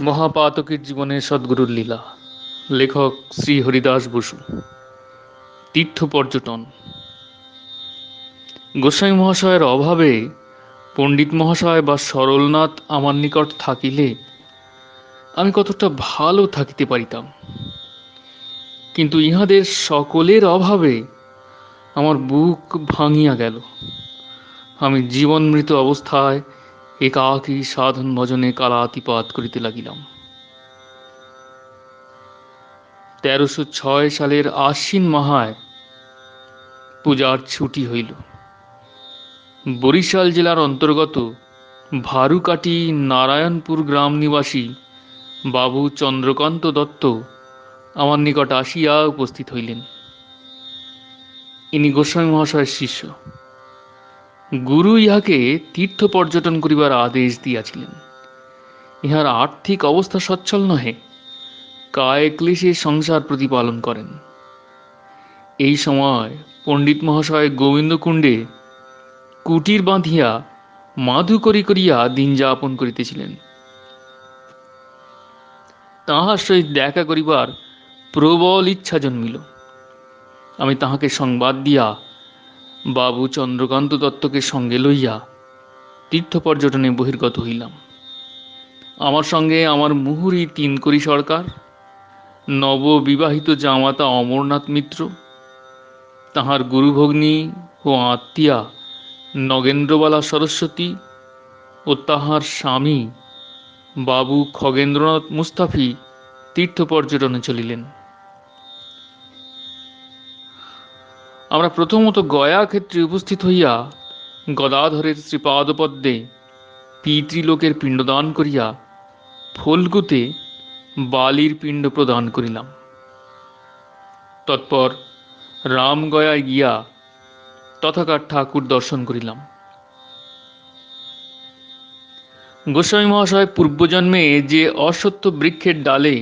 মহাপাতকের জীবনে সদ্গুরুর লীলা। লেখক শ্রী হরিদাস বসু। তীর্থ পর্যটন। গোস্বামী মহাশয়ের অভাবে পণ্ডিত মহাশয় বা সরলনাথ আমার নিকট থাকিলে আমি কতটা ভালো থাকিতে পারিতাম, কিন্তু ইহাদের সকলের অভাবে আমার বুক ভাঙিয়া গেল। আমি জীবনমৃত অবস্থায় একাকী সাধন ভজনে কালাতিপাত করিতে লাগিলাম। 1306 সালের আশ্বিন মাহায় পূজার ছুটি হইল। বরিশাল জেলার অন্তর্গত ভারুকাটি নারায়ণপুর গ্রাম নিবাসী বাবু চন্দ্রকান্ত দত্ত আমার নিকট আসিয়া উপস্থিত হইলেন। ইনি গোস্বামী মহাশয়ের শিষ্য। গুরু ইহাকে তীর্থ পর্যটন করিবার আদেশ দিয়াছিলেন। ইহার আর্থিক অবস্থা সচ্ছল নহে, কায় ক্লেশে সংসার প্রতিপালন করেন। এই সময় পণ্ডিত মহাশয় গোবিন্দকুণ্ডে কুটির বাঁধিয়া মাধুকরী করিয়া দিন যাপন করিতেছিলেন। তাহার সহিত দেখা করিবার প্রবল ইচ্ছা জন্মিল। আমি তাহাকে সংবাদ দিয়া বাবু চন্দ্রকান্ত দত্তকে সঙ্গে লইয়া তীর্থ পর্যটনে বহির্গত হইলাম। আমার সঙ্গে আমার মুহুরী তিনকড়ি সরকার, নববিবাহিত জামাতা অমরনাথ মিত্র, তাহার গুরুভগ্নী ও আত্মীয়া নগেন্দ্রবালা সরস্বতী ও তাহার স্বামী বাবু খগেন্দ্রনাথ মুস্তাফি তীর্থ পর্যটনে চলিলেন। আমরা প্রথমত গয়া ক্ষেত্রে উপস্থিত হইয়া গদাধরের শ্রীপাদপদ্মে পিতৃলোকের পিণ্ডদান করিয়া ফল্গুতে বালির পিণ্ড প্রদান করিলাম। তৎপর রামগয়ায় গিয়া তথাকার ঠাকুর দর্শন করিলাম। গোস্বামী মহাশয় পূর্বজন্মে যে অশ্বত্থ বৃক্ষের ডালে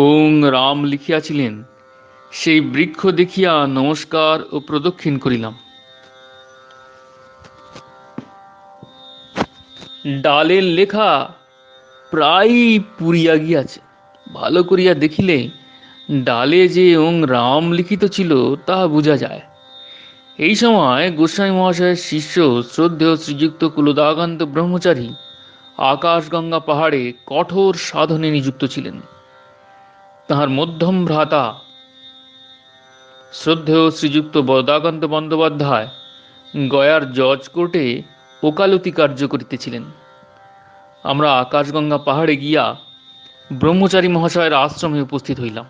ওং রাম লিখিয়াছিলেন, সেই বৃক্ষ দেখিয়া নমস্কার ও প্রদক্ষিণ করিলাম। ডালের লেখা প্রায়ই পুড়িয়া গিয়াছে। ভালো করিয়া দেখিলে ডালে যে ওং রাম লিখিত ছিল তাহা বোঝা যায়। এই সময় গোস্বামী মহাশয়ের শিষ্য শ্রদ্ধেয় শ্রীযুক্ত কুলদাকান্ত ব্রহ্মচারী আকাশগঙ্গা পাহাড়ে কঠোর সাধনে নিযুক্ত ছিলেন। তাহার মধ্যম ভ্রাতা শ্রদ্ধেয় শ্রীযুক্ত বরদাকান্ত বন্দ্যোপাধ্যায় গয়ার জজ কোর্টে ওকালতি কার্য করিতেছিলেন। আমরা আকাশগঙ্গা পাহাড়ে গিয়া ব্রহ্মচারী মহাশয়ের আশ্রমে উপস্থিত হইলাম।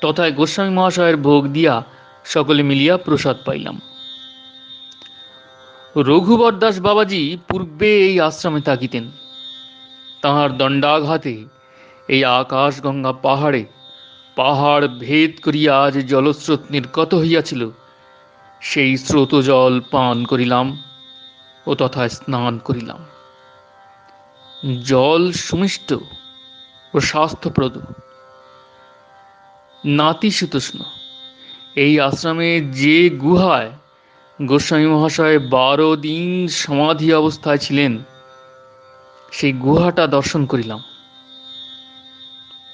তথায় গোস্বামী মহাশয়ের ভোগ দিয়া সকলে মিলিয়া প্রসাদ পাইলাম। রঘুবর দাস বাবাজি পূর্বে এই আশ্রমে থাকিতেন। তাহার দণ্ডাঘাতে এই আকাশগঙ্গা পাহাড়ে পাহাড় ভেদ করিয়া যে জলস্রোত নির্গত হইয়াছিল, সেই স্রোত জল পান করিলাম ও তথায় স্নান করিলাম। জল সুমিষ্ট ও স্বাস্থ্যপ্রদ, নাতিশীতোষ্ণ। এই আশ্রমে যে গুহায় গোস্বামী মহাশয় 12 দিন সমাধি অবস্থায় ছিলেন, সেই গুহাটা দর্শন করিলাম।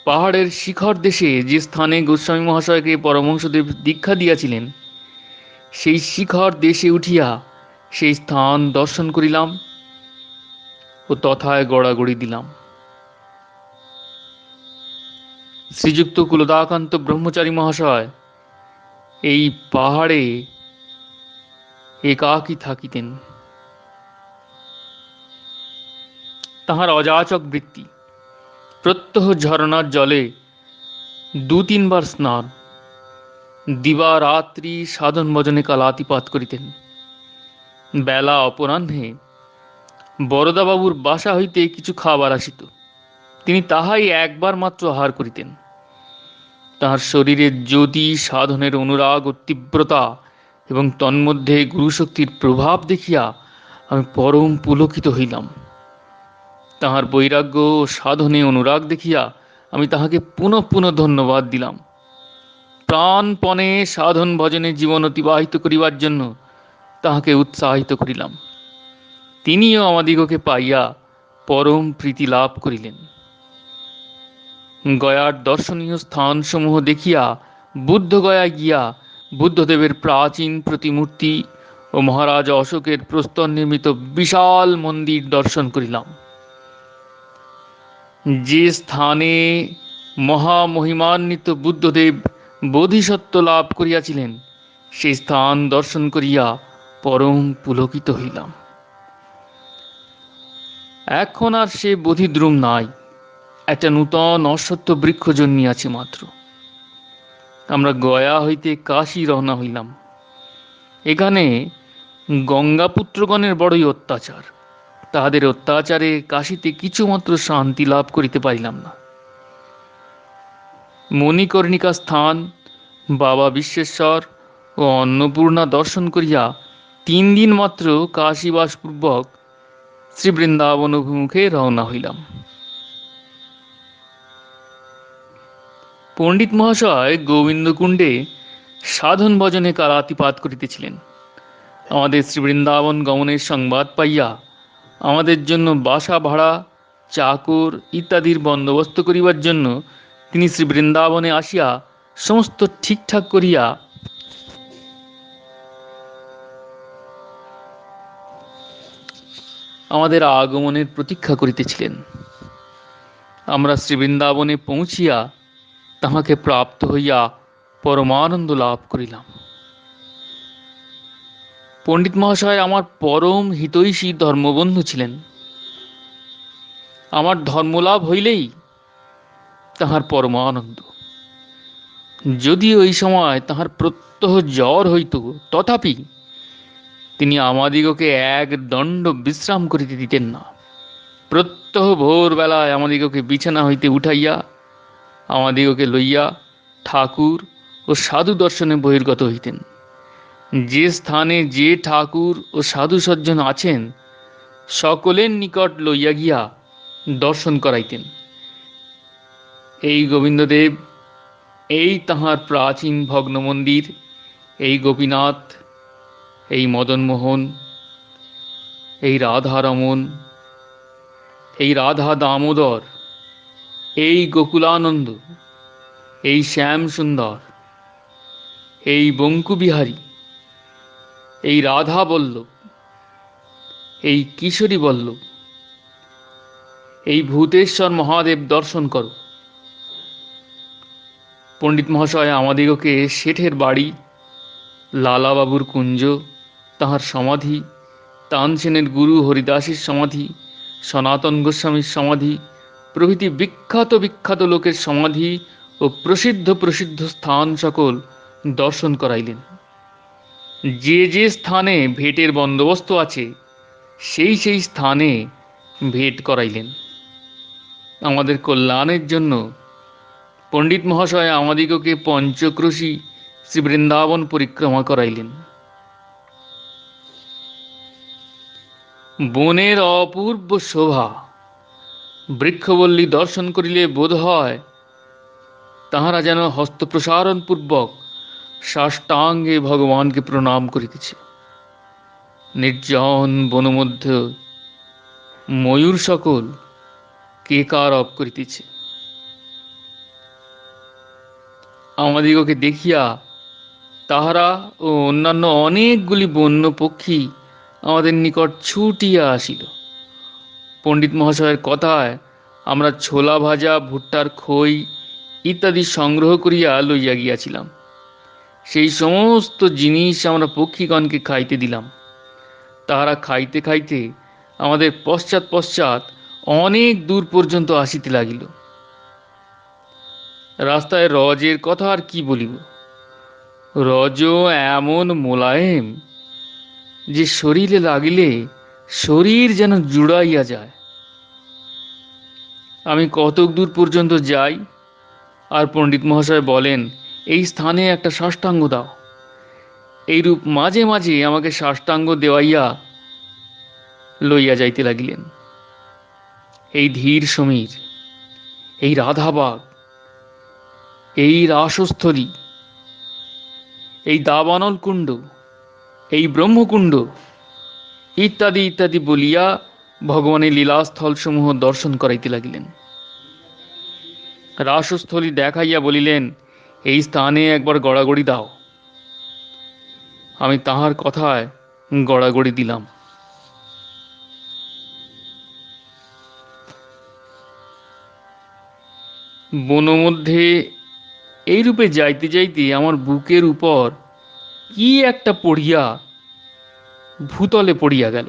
পাহাড়ের শিখর দেশে যে স্থানে গোস্বামী মহাশয়কে পরমহংসদেব দীক্ষা দিয়াছিলেন, সেই শিখর দেশে উঠিয়া সেই স্থান দর্শন করিলাম ও তথায় গড়াগড়ি দিলাম। শ্রীযুক্ত কুলদাকান্ত ব্রহ্মচারী মহাশয় এই পাহাড়ে একাকী থাকিতেন। তাহার অযাচক বৃত্তি। প্রত্যহ ঝরনার জলে 2-3 বার স্নান, দিবা রাত্রি সাধন ভজনে কালাতিপাত করিতেন। বেলা অপরাহ্নে বরদাবাবুর বাসা হইতে কিছু খাবার আসিত, তিনি তাহাই একবার মাত্র আহার করিতেন। তাহার শরীরে জ্যোতি সাধনের অনুরাগ ও তীব্রতা এবং তন্মধ্যে গুরুশক্তির প্রভাব দেখিয়া আমি পরম পুলকিত হইলাম। তাহার বৈরাগ্য ও সাধনে অনুরাগ দেখিয়া আমি তাহাকে পুনঃ পুনঃ ধন্যবাদ দিলাম। প্রাণপণে সাধন ভজনে জীবন অতিবাহিত করিবার জন্য তাহাকে উৎসাহিত করিলাম। তিনিও আমাদিগকে পাইয়া পরম প্রীতি লাভ করিলেন। গয়ার দর্শনীয় স্থানসমূহ দেখিয়া বুদ্ধগয়া গিয়া বুদ্ধদেবের প্রাচীন প্রতিমূর্তি ও মহারাজ অশোকের প্রস্তর নির্মিত বিশাল মন্দির দর্শন করিলাম। যে স্থানে মহামহিমান্বিত বুদ্ধদেব বোধিসত্ত্ব লাভ করিয়াছিলেন, সেই স্থান দর্শন করিয়া পরম পুলকিত হইলাম। এখন আর সে বোধিদ্রুম নাই, একটা নূতন অশ্বত্থ বৃক্ষ জন্মিয়াছে মাত্র। আমরা গয়া হইতে কাশী রওনা হইলাম। এখানে গঙ্গাপুত্রগণের বড়ই অত্যাচার। তাহাদের অত্যাচারে কাশীতে কিছুমাত্র শান্তি লাভ করিতে পারিলাম না। মণিকর্ণিকা স্থান, বাবা বিশ্বেশ্বর ও অন্নপূর্ণা দর্শন করিয়া 3 দিন মাত্র কাশীবাসপূর্বক শ্রীবৃন্দাবন অভিমুখে রওনা হইলাম। পণ্ডিত মহাশয় গোবিন্দকুণ্ডে সাধন ভজনে কালাতিপাত করিতেছিলেন। আমাদের শ্রীবৃন্দাবন গমনের সংবাদ পাইয়া আমাদের জন্য বাসা ভাড়া, চাকর ইত্যাদির বন্দোবস্ত করিবার জন্য তিনি শ্রীবৃন্দাবনে আসিয়া সমস্ত ঠিকঠাক করিয়া আমাদের আগমনের প্রতীক্ষা করিতেছিলেন। আমরা শ্রীবৃন্দাবনে পৌঁছিয়া তাহাকে প্রাপ্ত হইয়া পরমানন্দ লাভ করিলাম। পণ্ডিত মহাশয় আমার পরম হিতৈষী ধর্মবন্ধু ছিলেন। আমার ধর্মলাভ হইলেই তাহার পরমানন্দ। যদিও এই সময় তাহার প্রত্যহ জ্বর হইত, তথাপি তিনি আমাদিগকে এক দণ্ড বিশ্রাম করিতে দিতেন না। প্রত্যহ ভোরবেলায় আমাদিগকে বিছানা হইতে উঠাইয়া আমাদিগকে লইয়া ঠাকুর ও সাধু দর্শনে বহির্গত হইতেন। যে স্থানে যে ঠাকুর ও সাধু সজ্জন আছেন, সকলের নিকট লইয়া গিয়া দর্শন করাইতেন। এই গোবিন্দদেব, এই তাহার প্রাচীন ভগ্ন মন্দির, এই গোপীনাথ, এই মদনমোহন, এই রাধারমণ, এই রাধা দামোদর, এই গোকুলানন্দ, এই শ্যাম সুন্দর, এই বঙ্কুবিহারী, এই রাধা বল্লভ, এই কিশোরী বল্লভ, এই ভূতেশ্বর মহাদেব দর্শন করো। পণ্ডিত মহাশয় আমাদিগকে শেঠের বাড়ি, লালাবাবুর কুঞ্জ, তাহার সমাধি, তানসেনের গুরু হরিদাসের সমাধি, সনাতন গোস্বামীর সমাধি প্রভৃতি বিখ্যাত বিখ্যাত লোকের সমাধি ও প্রসিদ্ধ প্রসিদ্ধ স্থান সকল দর্শন করাইলেন। যে যে স্থানে ভেটের বন্দোবস্ত আছে, সেই সেই স্থানে ভেট করাইলেন। আমাদের কল্যাণের জন্য পণ্ডিত মহাশয় আমাদিগকে পঞ্চক্রোশী শ্রীবৃন্দাবন পরিক্রমা করাইলেন। বনের অপূর্ব শোভা, বৃক্ষবল্লী দর্শন করিলে বোধ হয় তাহারা যেন হস্ত প্রসারণ পূর্বক সাষ্টাঙ্গে ভগবানকে প্রণাম করিতেছে। নির্জন বনমধ্যে ময়ূর সকল কেকারব করিতেছে। আমাদিগকে দেখিয়া তাহারা ও অন্যান্য অনেকগুলি বন্য পক্ষী আমাদের নিকট ছুটিয়া আসিল। পণ্ডিত মহাশয়ের কথায় আমরা ছোলা ভাজা, ভুট্টার খই ইত্যাদি সংগ্রহ করিয়া লইয়া গিয়াছিলাম। সেই সমস্ত জিনিস আমরা পক্ষীগণকে খাইতে দিলাম। তাহারা খাইতে খাইতে আমাদের পশ্চাৎ পশ্চাৎ অনেক দূর পর্যন্ত আসিতে লাগিল। রাস্তায় রজের কথা আর কি বলিব। রজ এমন মোলায়েম যে শরীরে লাগিলে শরীর যেন জুড়াইয়া যায়। আমি কতক দূর পর্যন্ত যাই, আর পণ্ডিত মহাশয় বলেন, এই স্থানে একটা সাষ্টাঙ্গ দাও। এইরূপ মাঝে মাঝে আমাকে সাষ্টাঙ্গ দেওয়াইয়া লইয়া যাইতে লাগিলেন। এই ধীর সমীর, এই রাধাবাগ, এই রাসস্থলী, এই দাবানল কুণ্ড, এই ব্রহ্মকুণ্ড ইত্যাদি ইত্যাদি বলিয়া ভগবানের লীলাস্থলসমূহ দর্শন করাইতে লাগিলেন। রাসস্থলী দেখাইয়া বলিলেন, এই স্থানে একবার গড়াগড়ি দাও। আমি তাহার কথায় গড়াগড়ি দিলাম। বনমধ্যে এইরূপে যাইতে যাইতে আমার বুকের উপর কি একটা পড়িয়া ভূতলে পড়িয়া গেল।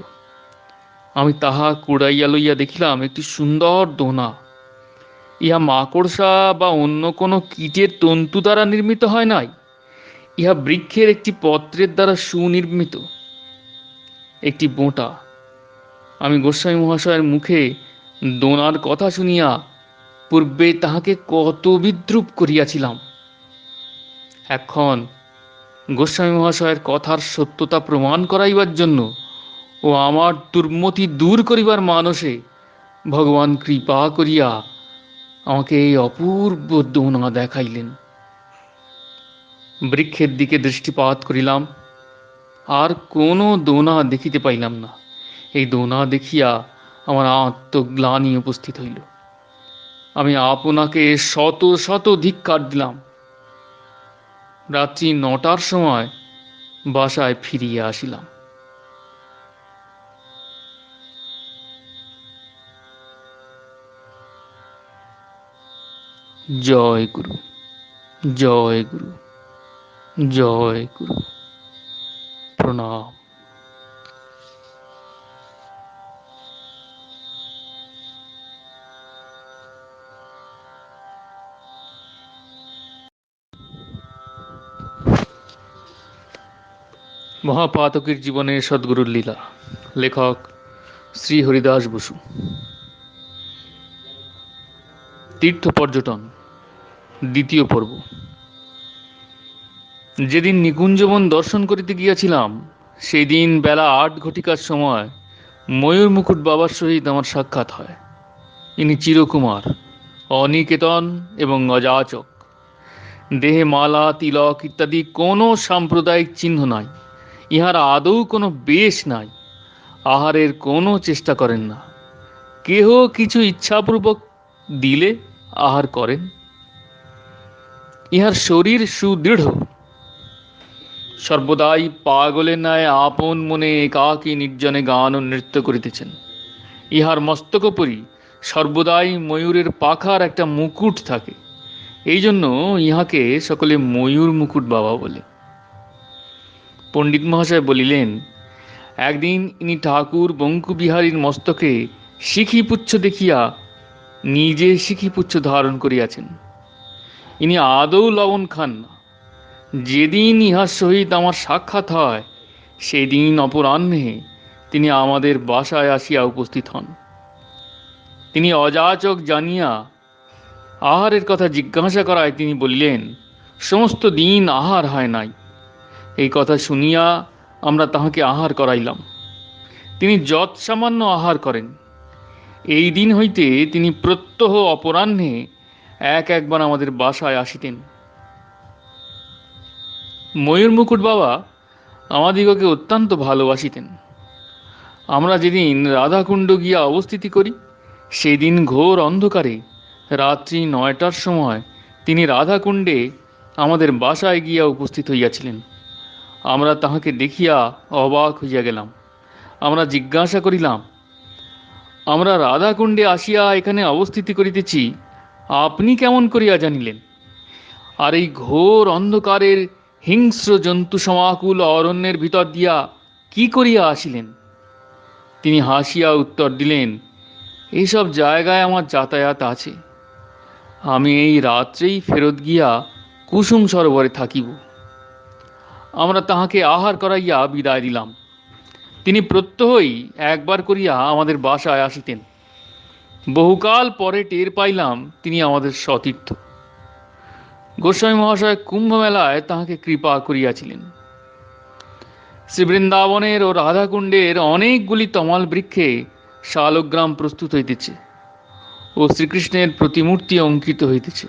আমি তাহা কুড়াইয়া লইয়া দেখিলাম একটি সুন্দর দোনা। ইহা মাকড়সা বা অন্য কোনো কীটের তন্তু দ্বারা নির্মিত হয় নাই, ইহা বৃক্ষের একটি পত্রের দ্বারা সুনির্মিত একটি বোঁটা। আমি গোস্বামী মহাশয়ের মুখে দোনার কথা শুনিয়া পূর্বে তাহাকে কত বিদ্রূপ করিয়াছিলাম, এখন গোস্বামী মহাশয়ের কথার সত্যতা প্রমাণ করাইবার জন্য ও আমার দুর্মতি দূর করিবার মানসে ভগবান কৃপা করিয়া আমাকে এই অপূর্ব দোনা দেখাইলেন। বৃক্ষের দিকে দৃষ্টিপাত করিলাম, আর কোনো দোনা দেখিতে পাইলাম না। এই দোনা দেখিয়া আমার আত্মগ্লানি উপস্থিত হইল। আমি আপনাকে শত শত ধিক্কার দিলাম। রাত্রি 9টার সময় বাসায় ফিরিয়া আসিলাম। জয় গুরু, জয় গুরু, জয় গুরু, প্রণাম। মহাপাতকের জীবনে সদ্গুরুর লীলা। লেখক শ্রী হরিদাস বসু। তীর্থ পর্যটন, দ্বিতীয় পর্ব। যেদিন নিকুঞ্জবন দর্শন করিতে গিয়াছিলাম, সেই দিন বেলা 8 ঘটিকার সময় ময়ূর মুকুট বাবার সহিত আমার সাক্ষাৎ হয়। ইনি চিরকুমার, অনিকেতন এবং অযাচক। দেহে মালা, তিলক ইত্যাদি কোনো সাম্প্রদায়িক চিহ্ন নাই। ইহার আদৌ কোনো বেশ নাই। আহারের কোনো চেষ্টা করেন না। কেহ কিছু ইচ্ছাপূর্বক দিলে আহার করেন। ইহার শরীর সুদৃঢ়। সর্বদাই পাগলের ন্যায় আপন মনে একাকী নির্জনে গান ও নৃত্য করিতেছেন। ইহার মস্তকোপরি সর্বদাই ময়ূরের পাখার একটা মুকুট থাকে। এই জন্য ইহাকে সকলে ময়ূর মুকুট বাবা বলে। পণ্ডিত মহাশয় বলিলেন, একদিন ইনি ঠাকুর বঙ্কুবিহারীর মস্তকে শিখিপুচ্ছ দেখিয়া নিজে শিখিপুচ্ছ ধারণ করিয়াছেন। ইনি আদৌ লবণ খান না। যেদিন ইহার সহিত আমার সাক্ষাৎ হয়, সেই দিন অপরাহ্নে তিনি আমাদের বাসায় আসিয়া উপস্থিত হন। তিনি অযাচক জানিয়া আহারের কথা জিজ্ঞাসা করায় তিনি বলিলেন, সমস্ত দিন আহার হয় নাই। এই কথা শুনিয়া আমরা তাহাকে আহার করাইলাম। তিনি যৎসামান্য আহার করেন। এই দিন হইতে তিনি প্রত্যহ অপরাহ্নে একবার আমাদের বাসায় আসিতেন। ময়ূর মুকুট বাবা আমাদিগকে অত্যন্ত ভালোবাসিতেন। আমরা যেদিন রাধাকুণ্ড গিয়া অবস্থিতি করি, সেই দিন ঘোর অন্ধকারে রাত্রি 9টার সময় তিনি রাধাকুণ্ডে আমাদের বাসায় গিয়া উপস্থিত হইয়াছিলেন। আমরা তাহাকে দেখিয়া অবাক হইয়া গেলাম। আমরা জিজ্ঞাসা করিলাম, আমরা রাধাকুণ্ডে আসিয়া এখানে অবস্থিতি করিতেছি, আপনি কেমন করিয়া জানিলেন? আর এই ঘোর অন্ধকারের হিংস্র জন্তু সমাকুল অরণ্যের ভিতর দিয়া কি করিয়া আসিলেন? তিনি হাসিয়া উত্তর দিলেন, এইসব জায়গায় আমার যাতায়াত আছে। আমি এই রাত্রেই ফেরত গিয়া কুসুম সরোবরে থাকিব। আমরা তাহাকে আহার করাইয়া বিদায় দিলাম। তিনি প্রত্যহই একবার করিয়া আমাদের বাসায় আসিতেন। বহুকাল পরে টের পাইলাম তিনি আমাদের সতীর্থ। গোস্বামী মহাশয় কুম্ভ মেলায় তাহাকে কৃপা করিয়াছিলেন। শ্রীবৃন্দাবনের ও রাধাকুণ্ডের অনেকগুলি তমাল বৃক্ষে শালগ্রাম প্রস্তুত হইতেছে ও শ্রীকৃষ্ণের প্রতিমূর্তি অঙ্কিত হইতেছে।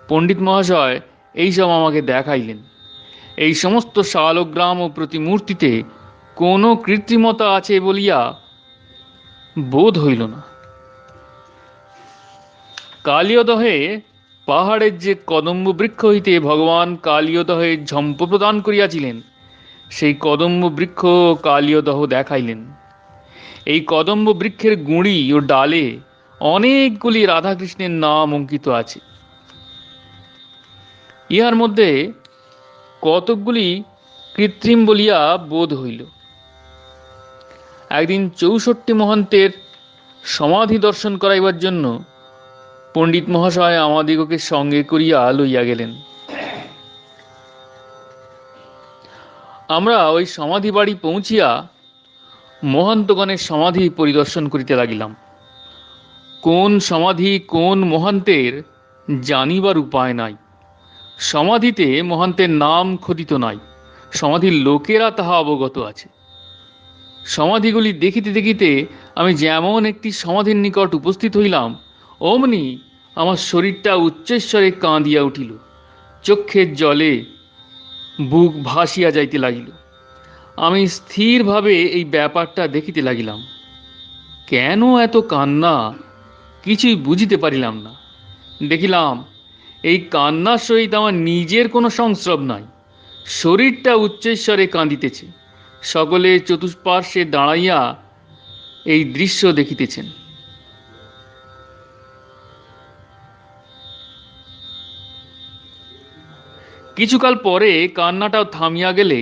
পণ্ডিত মহাশয় এইসব আমাকে দেখাইলেন। এই সমস্ত শালগ্রাম ও প্রতিমূর্তিতে কোনো কৃত্রিমতা আছে বলিয়া বোধ হইল না। কালীয়দহে পাহাড়ের যে কদম্ব বৃক্ষ হইতে ভগবান কালীয়দহে ঝম্প প্রদান করিয়াছিলেন, সেই কদম্ব বৃক্ষ কালীয়দহ দেখাইলেন। এই কদম্ব বৃক্ষের গুঁড়ি ও ডালে অনেকগুলি রাধাকৃষ্ণের নাম অঙ্কিত আছে। ইহার মধ্যে কতকগুলি কৃত্রিম বলিয়া বোধ হইল। একদিন ৬৪ মহন্তের সমাধি দর্শন করাইবার জন্য পণ্ডিত মহাশয় আমাদিগকে সঙ্গে করিয়া লইয়া গেলেন। আমরা ওই সমাধি বাড়ি পৌঁছিয়া মহন্তগণের সমাধি পরিদর্শন করিতে লাগিলাম। কোন সমাধি কোন মহান্তের জানিবার উপায় নাই। সমাধিতে মহান্তের নাম খোদিত নাই, সমাধির লোকেরা তাহা অবগত আছে। সমাধিগুলি দেখিতে দেখিতে আমি যেমন একটি সমাধির নিকট উপস্থিত হইলাম, অমনি আমার শরীরটা উচ্চৈঃস্বরে কাঁদিয়া উঠিল, চক্ষের জলে বুক ভাসিয়া যাইতে লাগিল। আমি স্থিরভাবে এই ব্যাপারটা দেখিতে লাগিলাম। কেন এত কান্না কিছুই বুঝিতে পারিলাম না। দেখিলাম এই কান্নার সহিত আমার নিজের কোনো সংস্রব নাই। শরীরটা উচ্চৈঃস্বরে কাঁদিতেছে। সকলে চতুষ্পার্শ্বে দাঁড়াইয়া এই দৃশ্য দেখিতেছেন। কিছুকাল পরে কান্নাটাও থামিয়া গেলে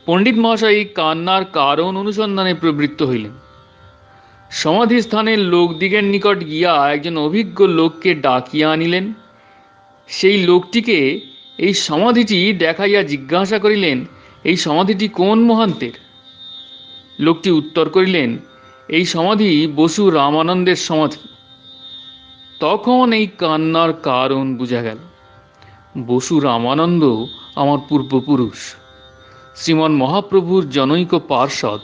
পণ্ডিত মহাশয় এই কান্নার কারণ অনুসন্ধানে প্রবৃত্ত হইলেন। সমাধিস্থানের লোকদিগের নিকট গিয়া একজন অভিজ্ঞ লোককে ডাকিয়া আনিলেন। সেই লোকটিকে এই সমাধিটি দেখাইয়া জিজ্ঞাসা করিলেন, এই সমাধিটি কোন মহান্তের? লোকটি উত্তর করিলেন, এই সমাধি বসু রামানন্দের সমাধি। তখন এই কান্নার কারণ বুঝা গেল। বসু রামানন্দ আমার পূর্বপুরুষ, শ্রীমন মহাপ্রভুর জনৈক পার্ষদ।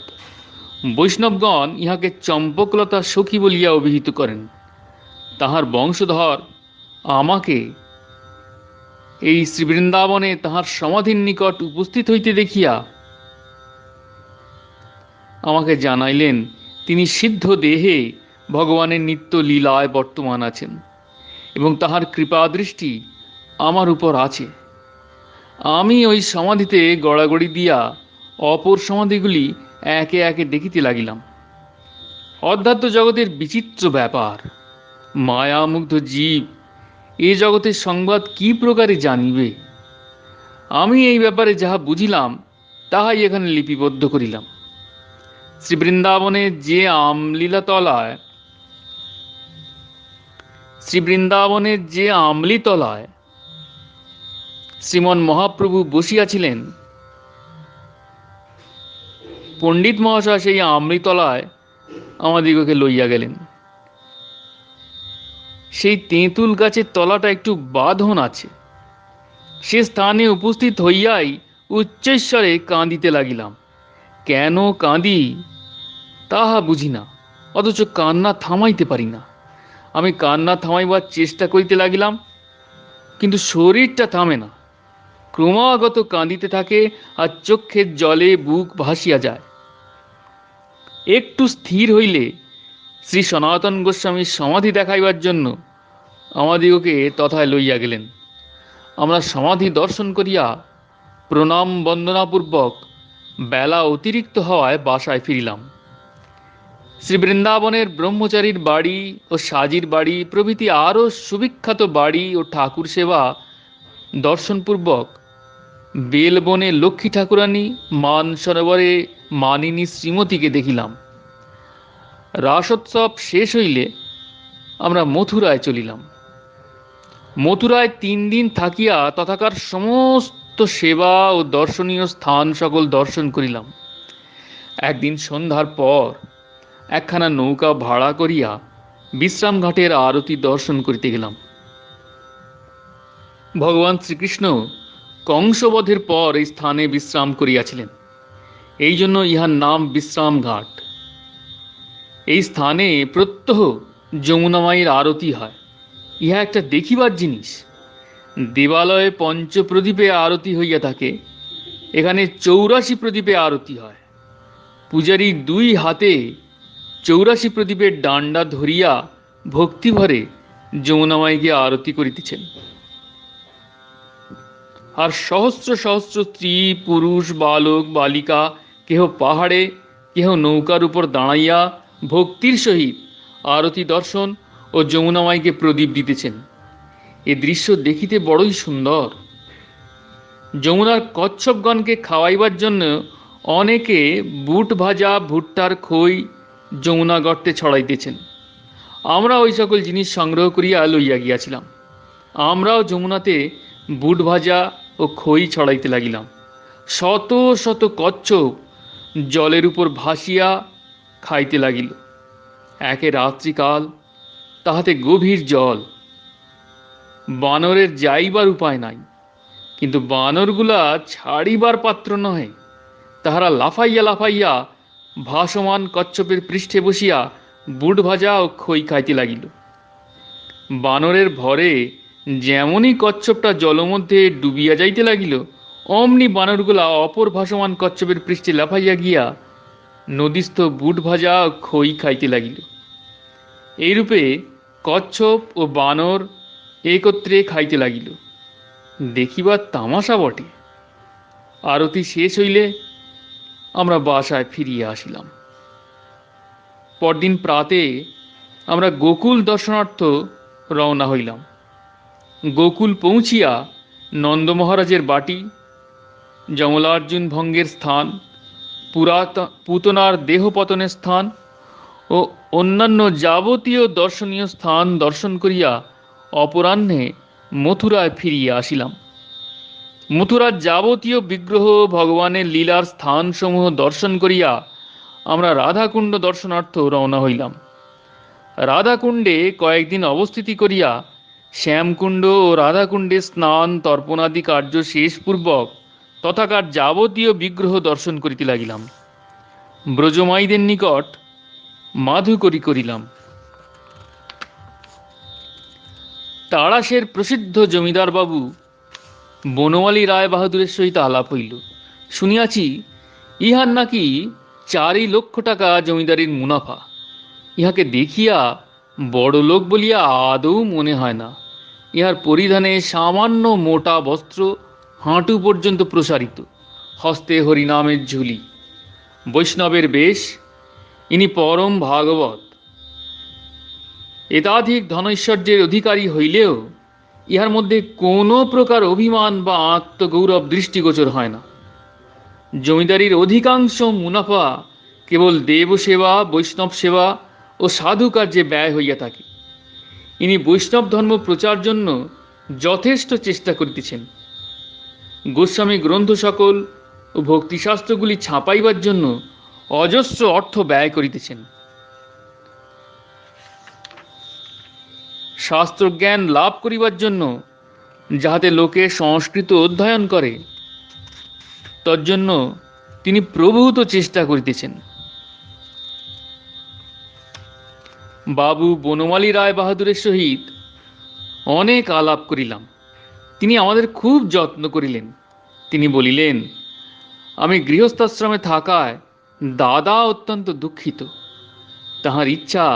বৈষ্ণবগণ ইহাকে চম্পকলতা সখী বলিয়া অভিহিত করেন। তাহার বংশধর আমাকে এই শ্রীবৃন্দাবনে তাহার সমাধির নিকট উপস্থিত হইতে দেখিয়া আমাকে জানাইলেন তিনি সিদ্ধ দেহে ভগবানের নিত্য লীলায় বর্তমান আছেন এবং তাহার কৃপা দৃষ্টি আমার উপর আছে। আমি ওই সমাধিতে গড়াগড়ি দিয়া অপর সমাধিগুলি একে একে দেখিতে লাগিলাম। অধ্যাত্ম জগতের বিচিত্র ব্যাপার। মায়ামুগ্ধ জীব এ জগতের সংবাদ কি প্রকারে জানিবে? আমি এই ব্যাপারে যাহা বুঝিলাম তাহাই এখানে লিপিবদ্ধ করিলাম। শ্রীবৃন্দাবনের যে আমলিতলায় শ্রীমন মহাপ্রভু বসিয়াছিলেন, পণ্ডিত মহাশয় সেই আমলিতলায় আমাদিগকে লইয়া গেলেন। সেই তেঁতুল গাছের তলাটা একটু বাঁধন আছে। সে স্থানে উপস্থিত হইয়াই উচ্চৈঃস্বরে কাঁদিতে লাগিলাম। কেন কাঁদি তাহা বুঝি না, অথচ কান্না থামাইতে পারি না। আমি কান্না থামাইবার চেষ্টা করিতে লাগিলাম, কিন্তু শরীরটা থামে না। ক্রমাগত কাঁদিতে থাকে আর চক্ষের জলে বুক ভাসিয়া যায়। একটু স্থির হইলে শ্রী সনাতন গোস্বামীর সমাধি দেখাইবার জন্য আমাদিগকে তথায় লইয়া গেলেন। আমরা সমাধি দর্শন করিয়া প্রণাম বন্দনাপূর্বক বেলা অতিরিক্ত হওয়ায় বাসায় ফিরিলাম। শ্রী বৃন্দাবনের ব্রহ্মচারীর বাড়ি ও সাজির বাড়ি প্রভৃতি আরও সুবিখ্যাত বাড়ি ও ঠাকুর সেবা দর্শনপূর্বক বেলবনে লক্ষ্মী ঠাকুরানী, মানসরোবরে মানিনী শ্রীমতীকে দেখিলাম। রাসোৎসব শেষ হইলে আমরা মথুরায় চলিলাম। মথুরায় ৩ দিন থাকিয়া তথাকার সমস্ত সেবা ও দর্শনীয় স্থান সকল দর্শন করিলাম। একদিন সন্ধ্যার পর একখানা নৌকা ভাড়া করিয়া বিশ্রামঘাটের আরতি দর্শন করিতে গেলাম। ভগবান শ্রীকৃষ্ণ কংসবধের পর এই স্থানে বিশ্রাম করিয়াছিলেন, এই জন্য ইহার নাম বিশ্রাম ঘাট। এই স্থানে প্রত্যহ যমুনামায়ীর আরতি হয়। ইহা একটা দেখিবার জিনিস। দেবালয়ে পঞ্চপ্রদীপে আরতি হইয়া থাকে, এখানে ৮৪ প্রদীপে আরতি হয়। পূজারী 2 হাতে 84 প্রদীপের ডান্ডা ধরিয়া ভক্তিভরে যমুনামাইকে আরতি করিতেছেন। আর সহস্র সহস্র স্ত্রী পুরুষ বালক বালিকা কেহ পাহাড়ে কেহ নৌকার উপর দাঁড়াইয়া ভক্তির সহিত আরতি দর্শন ও যমুনামাইকে প্রদীপ দিতেছেন। এ দৃশ্য দেখিতে বড়ই সুন্দর। যমুনার কচ্ছপগণকে খাওয়াইবার জন্য অনেকে বুট ভাজা ভুট্টার খই যমুনা গর্তে ছড়াইতেছেন। আমরা ওই সকল জিনিস সংগ্রহ করিয়া লইয়া গিয়াছিলাম। আমরাও যমুনাতে বুট ভাজা ও খই ছড়াইতে লাগিলাম। শত শত কচ্ছপ জলের উপর ভাসিয়া খাইতে লাগিল। একে রাত্রিকাল, তাহাতে গভীর জল, বানরের যাইবার উপায় নাই, কিন্তু বানরগুলা ছাড়িবার পাত্র নহে। তাহারা লাফাইয়া লাফাইয়া ভাসমান কচ্ছপের পৃষ্ঠে বসিয়া বুট ভাজা ও খই খাইতে লাগিল। বানরের ভরে যেমনই কচ্ছপটা জলমধ্যে ডুবিয়া যাইতে লাগিল, অমনি বানরগুলা অপর ভাসমান কচ্ছপের পৃষ্ঠে লাফাইয়া গিয়া নদীস্থ বুট ভাজা ও খই খাইতে লাগিল। এইরূপে কচ্ছপ ও বানর একত্রে খাইতে লাগিল। দেখিবার তামাশা বটে। আরতি শেষ হইলে আমরা বাসায় ফিরিয়া আসিলাম। পরদিন প্রাতে আমরা গোকুল দর্শনার্থ রওনা হইলাম। গোকুল পৌঁছিয়া নন্দ মহারাজের বাটি, যমলার্জুন ভঙ্গের স্থান, পুতনার দেহপতনের স্থান ও অন্যান্য যাবতীয় দর্শনীয় স্থান দর্শন করিয়া অপরাহ্নে মথুরায় ফিরিয়া আসিলাম। মথুরার যাবতীয় বিগ্রহ ভগবানের লীলার স্থানসমূহ দর্শন করিয়া আমরা রাধাকুণ্ড দর্শনার্থ রওনা হইলাম। রাধাকুণ্ডে কয়েকদিন অবস্থিতি করিয়া শ্যামকুণ্ড ও রাধাকুণ্ডে স্নান তর্পণাদি কার্য শেষ পূর্বক তথাকার যাবতীয় বিগ্রহ দর্শন করিতে লাগিলাম। ব্রজমাইদের নিকট মাধুকরী করিলাম। তাড়াশের প্রসিদ্ধ জমিদার বাবু বনমালী রায় বাহাদুরের সহিত আলাপ হইল। শুনিয়াছি ইহার নাকি 4 লক্ষ টাকা জমিদারির মুনাফা। ইহাকে দেখিয়া বড় লোক বলিয়া আদৌ মনে হয় না। ইহার পরিধানে সামান্য মোটা বস্ত্র, হাঁটু পর্যন্ত প্রসারিত, হস্তে হরিনামের ঝুলি, বৈষ্ণবের বেশ। ইনি পরম ভাগবত। এতাধিক ধনৈশ্বর্যের অধিকারী হইলেও ইহার মধ্যে কোনো প্রকার অভিমান বা আত্মগৌরব দৃষ্টিগোচর হয় না। জমিদারির অধিকাংশ মুনাফা কেবল দেবসেবা, বৈষ্ণব সেবা ও সাধু কার্যে ব্যয় হইয়া থাকে। ইনি বৈষ্ণব ধর্ম প্রচার জন্য যথেষ্ট চেষ্টা করিতেছেন। গোস্বামী গ্রন্থ সকল ও ভক্তিশাস্ত্রগুলি ছাপাইবার জন্য অজস্র অর্থ ব্যয় করিতেছেন। শাস্ত্রজ্ঞান লাভ করিবার জন্য যাহাতে লোকে সংস্কৃত অধ্যয়ন করে, তজ্জন্য তিনি প্রভূত চেষ্টা করিতেছেন। বাবু বনমালী রায় বাহাদুরের সহিত অনেক আলাপ করিলাম। তিনি আমাদের খুব যত্ন করিলেন। তিনি বলিলেন, আমি গৃহস্থাশ্রমে থাকায় দাদা অত্যন্ত দুঃখিত। তাহার ইচ্ছা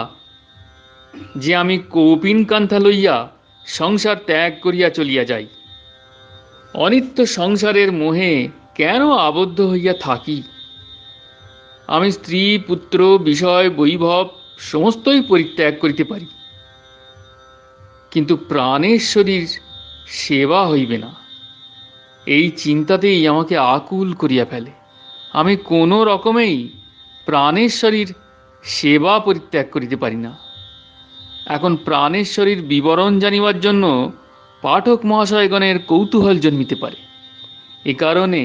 যে আমি কৌপিন কান্থা লইয়া সংসার ত্যাগ করিয়া চলিয়া যাই। অনিত্য সংসারের মোহে কেন আবদ্ধ হইয়া থাকি? আমি স্ত্রী, পুত্র, বিষয়, বৈভব সমস্তই পরিত্যাগ করিতে পারি, কিন্তু প্রাণেশ্বরীর সেবা হইবে না। এই চিন্তাতেই আমাকে আকুল করিয়া ফেলে। আমি কোনো রকমেই প্রাণেশ্বরীর সেবা পরিত্যাগ করিতে পারি না। এখন প্রাণেশ্বরীর বিবরণ জানিবার জন্য পাঠক মহাশয়গণের কৌতূহল জন্মিতে পারে। এ কারণে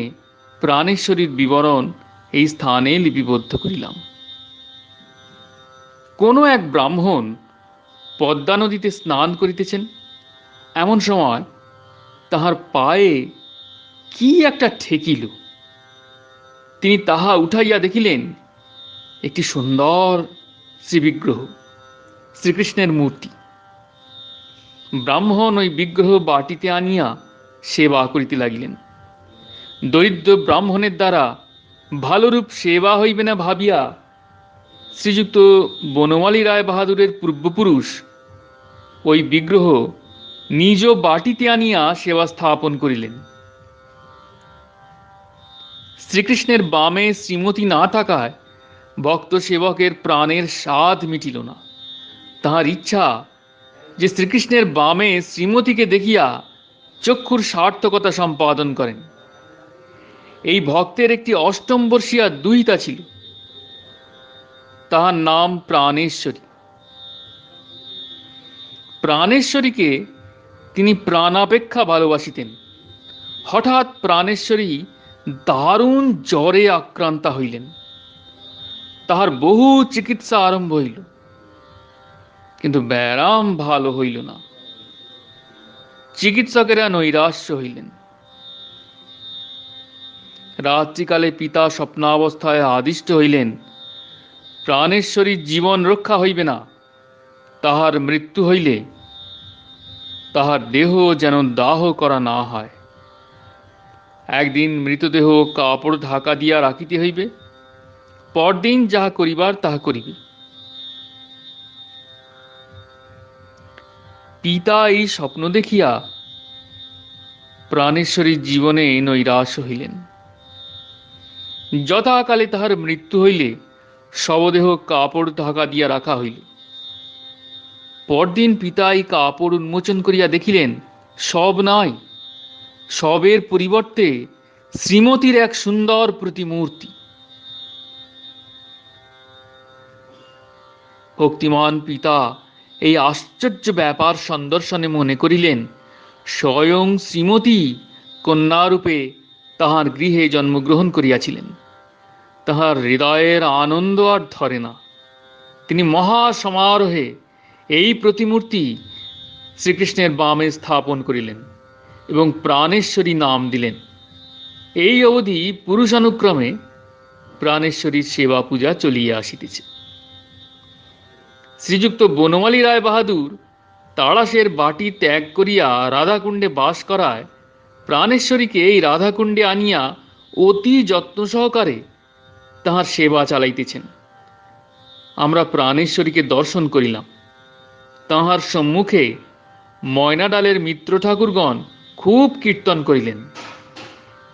প্রাণেশ্বরীর বিবরণ এই স্থানে লিপিবদ্ধ করিলাম। কোনো এক ব্রাহ্মণ পদ্মা নদীতে স্নান করিতেছেন। এমন সময় তাহার পায়ে কি একটা ঠেকিল। তিনি তাহা উঠাইয়া দেখিলেন একটি সুন্দর শ্রীবিগ্রহ, শ্রীকৃষ্ণের মূর্তি। ব্রাহ্মণ ওই বিগ্রহ বাটিতে আনিয়া সেবা করিতে লাগিলেন। দরিদ্র ব্রাহ্মণের দ্বারা ভালোরূপ সেবা হইবে না ভাবিয়া শ্রীযুক্ত বনমালী রায় বাহাদুরের পূর্বপুরুষ ওই বিগ্রহ নিজ বাটিতে আনিয়া সেবা স্থাপন করিলেন। শ্রীকৃষ্ণের বামে শ্রীমতী না থাকায় ভক্ত সেবকের প্রাণের স্বাদ মিটিল না। তাহার ইচ্ছা যে শ্রীকৃষ্ণের বামে শ্রীমতীকে দেখিয়া চক্ষুর সার্থকতা সম্পাদন করেন। এই ভক্তের একটি অষ্টম বর্ষীয়া দুহিতা ছিল, তাহার নাম প্রাণেশ্বরী। প্রাণেশ্বরীকে তিনি প্রাণাপেক্ষা ভালোবাসিতেন। হঠাৎ প্রাণেশ্বরী দারুণ জ্বরে আক্রান্তা হইলেন। তাহার বহু চিকিৎসা আরম্ভ হইল, কিন্তু ব্যারাম ভালো হইল না। চিকিৎসকেরা নৈরাশ্য হইলেন। রাত্রিকালে পিতা স্বপ্নাবস্থায় আদিষ্ট হইলেন, প্রাণেশ্বরীর জীবন রক্ষা হইবে না, তাহার মৃত্যু হইলে তাহার দেহ যেন দাহ করা না হয়। একদিন মৃতদেহ কাপড় ঢাকা দিয়া রাখিতে হইবে, পরদিন যাহা করিবার তাহা করিবে। পিতা এই স্বপ্ন দেখিয়া প্রাণেশ্বরীর জীবনে নৈরাশ্য হইলেন। যথাকালে তাহার মৃত্যু হইলে শবদেহ কাপড় ঢাকা দিয়া রাখা হইল। পরদিন পিতা এই কাপড় উন্মোচন করিয়া দেখিলেন সব নাই। সবের পরিবর্তে শ্রীমতীর এক সুন্দর প্রতিমূর্তি। ভক্তিমান পিতা এই আশ্চর্য ব্যাপার সন্দর্শনে মনে করিলেন স্বয়ং শ্রীমতী কন্যারূপে তাহার গৃহে জন্মগ্রহণ করিয়াছিলেন। তাহার হৃদয়ের আনন্দ আর ধরে না। তিনি মহা সমারোহে এই প্রতিমূর্তি শ্রীকৃষ্ণের বামে স্থাপন করিলেন এবং প্রাণেশ্বরী নাম দিলেন। এই অবধি পুরুষানুক্রমে প্রাণেশ্বরীর সেবা পূজা চলিয়া আসিতেছে। শ্রীযুক্ত বনমালী রায় বাহাদুর তাড়াশের বাটি ত্যাগ করিয়া রাধাকুণ্ডে বাস করায় প্রাণেশ্বরীকে এই রাধাকুণ্ডে আনিয়া অতি যত্ন সহকারে তাহার সেবা চালাইতেছেন। আমরা প্রাণেশ্বরীকে দর্শন করিলাম। তাহার সম্মুখে ময়নাডালের মিত্র ঠাকুরগণ খুব কীর্তন করিলেন।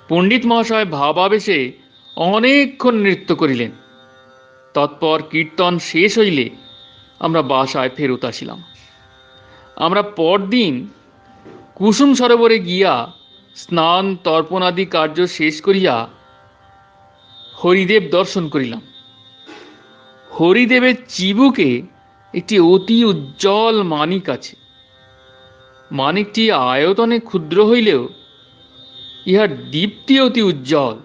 পণ্ডিত মহাশয় ভাবাবেশে অনেকক্ষণ নৃত্য করিলেন। তৎপর কীর্তন শেষ হইলে আমরা বাসায় ফেরত আসিলাম। আমরা পরদিন কুসুম সরোবরে গিয়া স্নান তর্পণাদি কার্য শেষ করিয়া হরিদেব দর্শন করিলাম। হরিদেবের চিবুকে একটি অতি উজ্জ্বল মানিক আছে। মানিকটি আয়তনে ক্ষুদ্র হইলেও ইহার দীপ্তি অতি উজ্জ্বল।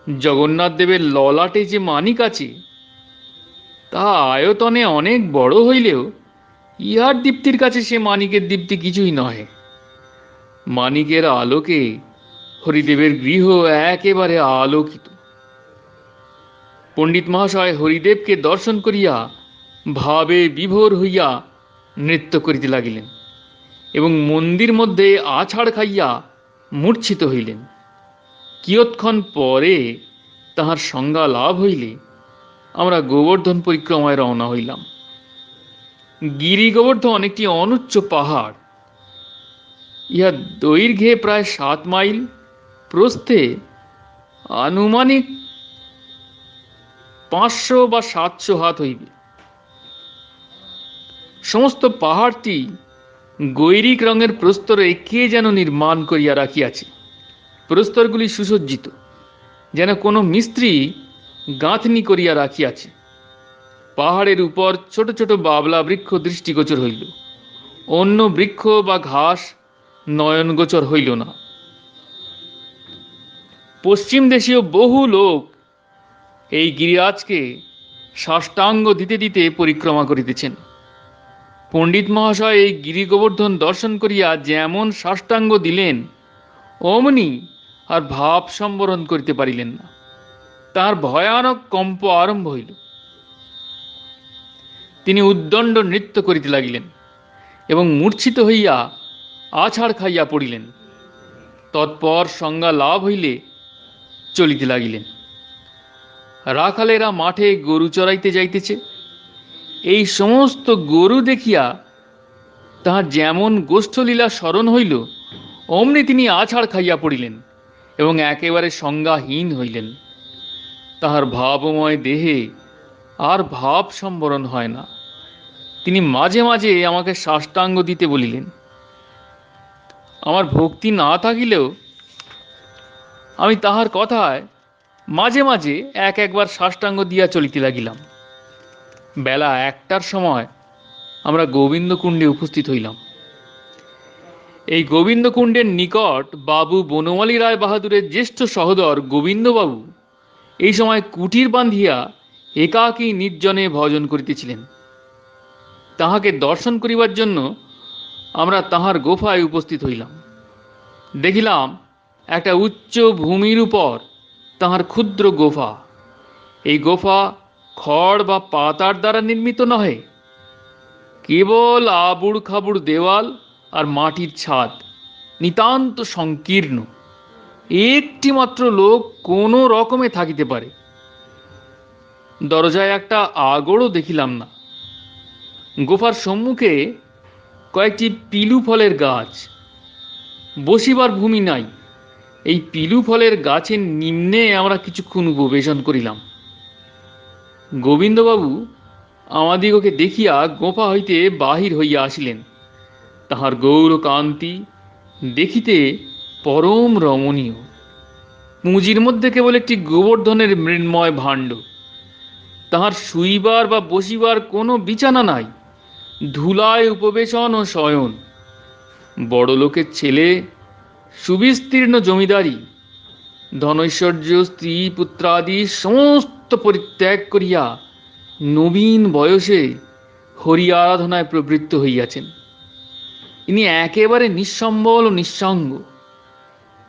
জগন্নাথ দেবের ললাটে যে মানিক আছে তাহা আয়তনে অনেক বড় হইলেও ইহার দীপ্তির কাছে সে মানিকের দীপ্তি কিছুই নহে। মানিকের আলোকে হরিদেবের গৃহ একেবারে আলোকিত। পণ্ডিত মহাশয় হরিদেবকে দর্শন করিয়া ভাবে বিভোর হইয়া নৃত্য করিতে লাগিলেন এবং মন্দির মধ্যে আছাড় খাইয়া মূর্ছিত হইলেন। কিয়ৎক্ষণ পরে তাহার সংজ্ঞা লাভ হইলে আমরা গোবর্ধন পরিক্রমায় রওনা হইলাম। গিরি গোবর্ধন একটি অনুচ্চ পাহাড়। ইহা দৈর্ঘ্যে প্রায় 7 মাইল, প্রস্থে আনুমানিক 500 বা 700 হাত হইবে। সমস্ত পাহাড়টি গৈরিক রঙের প্রস্তরে কে যেন নির্মাণ করিয়া রাখিয়াছে। প্রস্তরগুলি সুসজ্জিত, যেন কোনো মিস্ত্রি গাঁথনি করিয়া রাখিয়াছে। পাহাড়ের উপর ছোট ছোট বাবলা বৃক্ষ দৃষ্টিগোচর হইল। অন্য বৃক্ষ বা ঘাস নয়নগোচর হইল না। পশ্চিম দেশীয় বহু লোক এই গিরিরাজকে সাষ্টাঙ্গ দিতে দিতে পরিক্রমা করিতেছেন। পণ্ডিত মহাশয় এই গিরি গোবর্ধন দর্শন করিয়া যেমন সাষ্টাঙ্গ দিলেন অমনি আর ভাব সম্বরণ করিতে পারিলেন না। তার ভয়ানক কম্প আরম্ভ হইল। তিনি উদ্দণ্ড নৃত্য করিতে লাগিলেন এবং মূর্ছিত হইয়া আছাড় খাইয়া পড়িলেন। তৎপর সংজ্ঞা লাভ হইলে চলিতে লাগিলেন। রাখালেরা মাঠে গরু চড়াইতে যাইতেছে। এই সমস্ত গরু দেখিয়া তাহার যেমন গোষ্ঠলীলা স্মরণ হইল, অমনি তিনি আছাড় খাইয়া পড়িলেন এবং একেবারে সংজ্ঞাহীন হইলেন। তাহার ভাবময় দেহে আর ভাব সম্বরণ হয় না। তিনি মাঝে মাঝে আমাকে সাষ্টাঙ্গ দিতে বলিলেন। আমার ভক্তি না থাকিলেও আমি তাহার কথায় মাঝে মাঝে একবার সাষ্টাঙ্গ দিয়া চলিতে লাগিলাম। বেলা 1টার সময় আমরা গোবিন্দকুণ্ডে উপস্থিত হইলাম। এই গোবিন্দকুণ্ডের নিকট বাবু বনমালী রায় বাহাদুরের জ্যেষ্ঠ সহোদর গোবিন্দবাবু এই সময় কুটির বাঁধিয়া একাকী নির্জনে ভজন করিতেছিলেন। তাহাকে দর্শন করিবার জন্য আমরা তাহার গোফায় উপস্থিত হইলাম। দেখিলাম একটা উচ্চ ভূমির উপর তাহার ক্ষুদ্র গোফা। এই গোফা খড় বা পাতার দ্বারা নির্মিত নহে, কেবল আবুড় খাবুড় দেওয়াল আর মাটির ছাদ, নিতান্ত সংকীর্ণ। একটি মাত্র লোক কোনো রকমে থাকিতে পারে। দরজায় একটা আগড়ও দেখিলাম না। গোফার সম্মুখে কয়েকটি পিলু ফলের গাছ, বসিবার ভূমি নাই। এই পিলু ফলের গাছের নিম্নে আমরা কিছুক্ষণ উপবেশন করিলাম। গোবিন্দবাবু আমাদিগকে দেখিয়া গোফা হইতে বাহির হইয়া আসিলেন। তাহার গৌর কান্তি দেখিতে পরম রমণীয়। পুঁজির মধ্যে কেবল একটি গোবর্ধনের মৃন্ময় ভাণ্ড। তাহার শুইবার বা বসিবার কোনো বিছানা নাই। ধুলায় উপবেশন ও শয়ন। বড় লোকের ছেলে, সুবিস্তীর্ণ জমিদারি, ধনৈশ্বর্য, স্ত্রী পুত্রাদি সমস্ত পরিত্যাগ করিয়া নবীন বয়সে হরি আরাধনায় প্রবৃত্ত হইয়াছেন। ইনি একেবারে নিঃসম্বল ও নিঃসঙ্গ।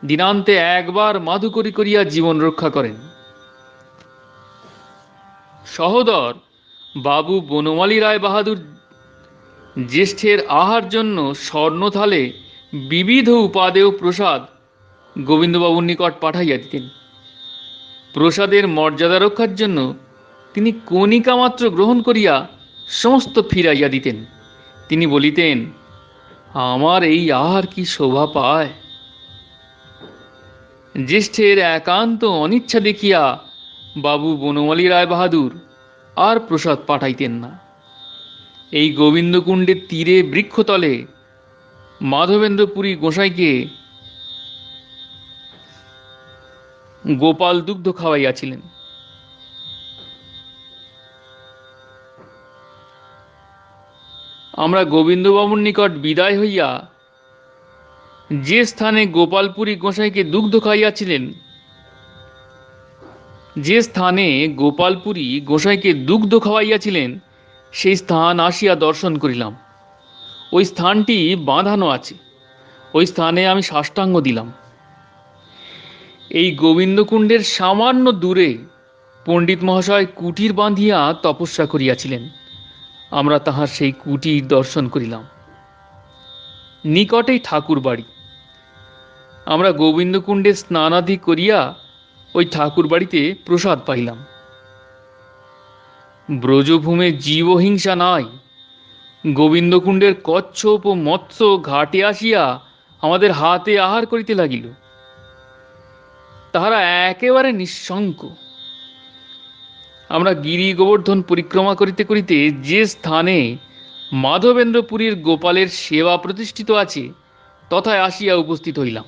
দিনান্তে একবার মাধুকরী করিয়া জীবন রক্ষা করেন। সহোদর বাবু বনমালী রায় বাহাদুর জ্যেষ্ঠের আহার জন্য স্বর্ণথালে বিবিধ উপাদেয় প্রসাদ গোবিন্দবাবুর নিকট পাঠাইয়া দিতেন। প্রসাদের মর্যাদা রক্ষার জন্য তিনি কণিকা মাত্র গ্রহণ করিয়া সমস্ত ফিরাইয়া দিতেন। তিনি বলিতেন, আমার এই আহার কি শোভা পায়। জ্যেষ্ঠের একান্ত অনিচ্ছা দেখিয়া বাবু বনমালী রায় বাহাদুর আর প্রসাদ পাঠাইতেন না। এই গোবিন্দকুণ্ডের তীরে বৃক্ষতলে মাধবেন্দ্রপুরী গোসাইকে গোপাল দুগ্ধ খাওয়াইয়াছিলেন। আমরা গোবিন্দবাবুর নিকট বিদায় হইয়া যে স্থানে গোপালপুরী গোসাইকে দুগ্ধ খাইয়াছিলেন, সেই স্থান আসিয়া দর্শন করিলাম। ওই স্থানটি বাঁধানো আছে। ওই স্থানে আমি সাষ্টাঙ্গ দিলাম। এই গোবিন্দকুণ্ডের সামান্য দূরে পণ্ডিত মহাশয় কুটির বাঁধিয়া তপস্যা করিয়াছিলেন। আমরা তাহার সেই কুটির দর্শন করিলাম। নিকটেই ঠাকুর বাড়ি। আমরা গোবিন্দকুণ্ডে স্নানাদি করিয়া ওই ঠাকুর বাড়িতে প্রসাদ পাইলাম। ব্রজভূমে জীবহিংসা নাই। গোবিন্দকুণ্ডের কচ্ছপ ও মৎস্য ঘাটে আসিয়া আমাদের হাতে আহার করিতে লাগিল। তাহারা একেবারে নিঃশঙ্ক। আমরা গিরি গোবর্ধন পরিক্রমা করিতে করিতে যে স্থানে মাধবেন্দ্রপুরীর গোপালের সেবা প্রতিষ্ঠিত আছে তথায় আসিয়া উপস্থিত হইলাম।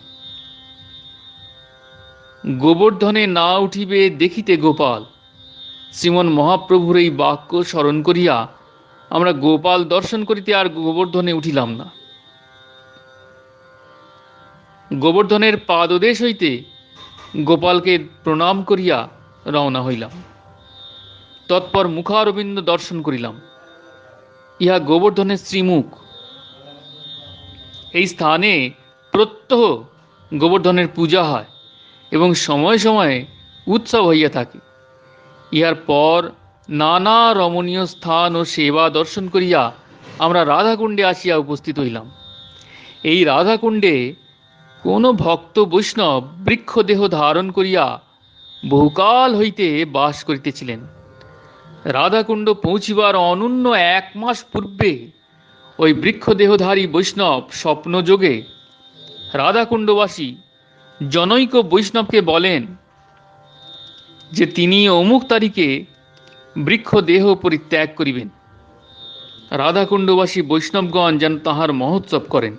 গোবর্ধনে না উঠিবে দেখিতে গোপাল, শ্রীমন মহাপ্রভুর এই বাক্য স্মরণ করিয়া আমরা গোপাল দর্শন করিতে আর গোবর্ধনে উঠিলাম না। গোবর্ধনের পাদদেশ হইতে গোপালকে প্রণাম করিয়া রওনা হইলাম। তৎপর মুখারবিন্দ দর্শন করিলাম। ইহা গোবর্ধনের শ্রীমুখ। এই স্থানে প্রত্যহ গোবর্ধনের পূজা হয় এবং সময়ে সময়ে উৎসব হইয়া থাকে। ইহার পর নানা রমণীয় স্থান ও সেবা দর্শন করিয়া আমরা রাধাকুণ্ডে আসিয়া উপস্থিত হইলাম। এই রাধাকুণ্ডে কোনো ভক্ত বৈষ্ণব বৃক্ষদেহ ধারণ করিয়া বহুকাল হইতে বাস করিতেছিলেন। রাধাকুণ্ড পৌঁছিবার অনূন্য 1 মাস পূর্বে ওই বৃক্ষদেহধারী বৈষ্ণব স্বপ্নযোগে রাধাকুণ্ডবাসী জনৈক বৈষ্ণবকে বলেন যে তিনি অমুক তারিখে বৃক্ষদেহ পরিত্যাগ করিবেন। রাধাকুণ্ডবাসী বৈষ্ণবগণ যেন তাহার মহোৎসব করেন।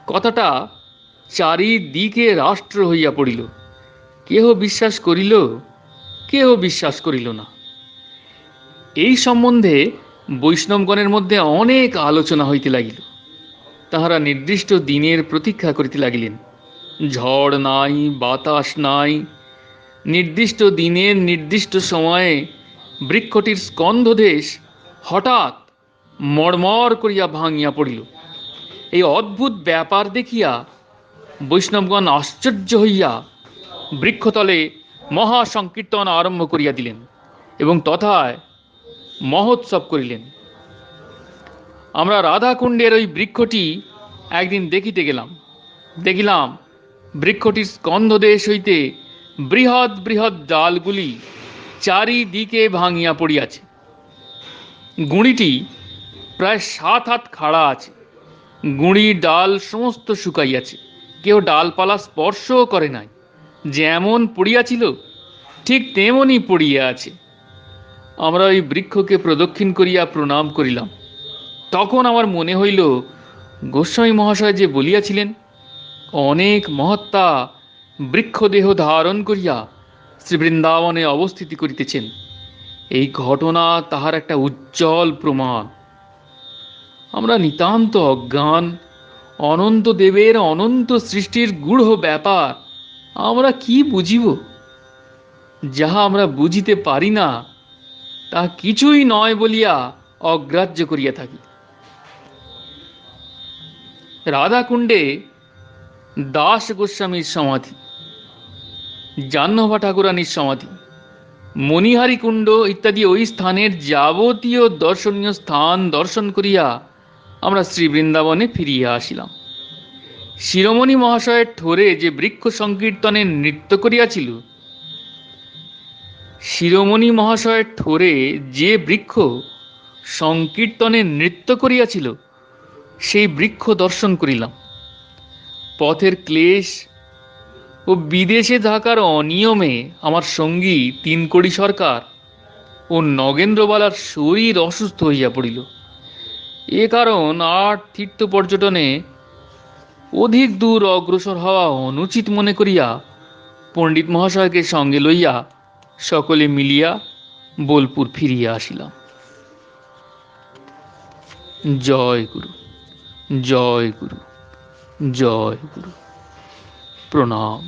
কথাটা চারিদিকে রাষ্ট্র হইয়া পড়িল। কেহ বিশ্বাস করিল, কেহ বিশ্বাস করিল না। এই সম্বন্ধে বৈষ্ণবগণের মধ্যে অনেক আলোচনা হইতে লাগিল। তাহারা নির্দিষ্ট দিনের প্রতীক্ষা করিতে লাগিলেন। ঝড় নাই, বাতাস নাই, নির্দিষ্ট দিনের নির্দিষ্ট সময়ে বৃক্ষটির স্কন্ধদেশ হঠাৎ মড়মড় করিয়া ভাঙিয়া পড়িল। এই অদ্ভুত ব্যাপার দেখিয়া বৈষ্ণবগণ আশ্চর্য হইয়া বৃক্ষতলে মহাসংকীর্তন আরম্ভ করিয়া দিলেন এবং তথায় মহোৎসব করিলেন। আমরা রাধাকুণ্ডের ওই বৃক্ষটি একদিন দেখিতে গেলাম। দেখিলাম বৃক্ষটির স্কন্ধদেশ হইতে বৃহৎ বৃহৎ ডালগুলি চারিদিকে ভাঙিয়া পড়িয়াছে। গুঁড়িটি প্রায় 7 হাত খাড়া আছে। গুঁড়ি ডাল সমস্ত শুকাইয়াছে, কেউ ডালপালা স্পর্শও করে নাই। যেমন পড়িয়াছিল ঠিক তেমনই পড়িয়া আছে। আমরা ওই বৃক্ষকে প্রদক্ষিণ করিয়া প্রণাম করিলাম। তখন আমার মনে হইল, গোস্বামী মহাশয় যে বলিয়াছিলেন অনেক মহাত্মা বৃক্ষদেহ ধারণ করিয়া শ্রী বৃন্দাবনে অবস্থিতি করিতেছেন, এই ঘটনা তাহার একটা উজ্জ্বল প্রমাণ। আমরা নিতান্ত অজ্ঞান। অনন্ত দেবের অনন্ত সৃষ্টির গূঢ় ব্যাপার আমরা কি বুঝিব? যাহা আমরা বুঝিতে পারি না তাহা কিছুই নয় বলিয়া অগ্রাহ্য করিয়া থাকি। রাধাকুণ্ডে দাস গোস্বামীর সমাধি, জাহ্নবী ঠাকুরানীর সমাধি, মণিহারি কুণ্ড ইত্যাদি ওই স্থানের যাবতীয় দর্শনীয় স্থান দর্শন করিয়া আমরা শ্রী বৃন্দাবনে ফিরিয়া আসিলাম। শিরোমণি মহাশয়ের ঠোরে যে বৃক্ষ সংকীর্তনে নৃত্য করিয়াছিল, শিরোমণি মহাশয়ের ঠোরে যে বৃক্ষ সংকীর্তনে নৃত্য করিয়াছিল সেই বৃক্ষ দর্শন করিলাম। পথের ক্লেশ ও বিদেশে থাকার অনিয়মে আমার সঙ্গী 3 কোটি সরকার ও নগেন্দ্রবালার শরীর অসুস্থ হইয়া পড়িল। এ কারণ আর তীর্থ পর্যটনে অধিক দূর অগ্রসর হওয়া অনুচিত মনে করিয়া পণ্ডিত মহাশয়কে সঙ্গে লইয়া সকলে মিলিয়া বোলপুর ফিরিয়া আসিলাম। জয় গুরু, জয় গুরু, জয় গুরু। প্রণাম।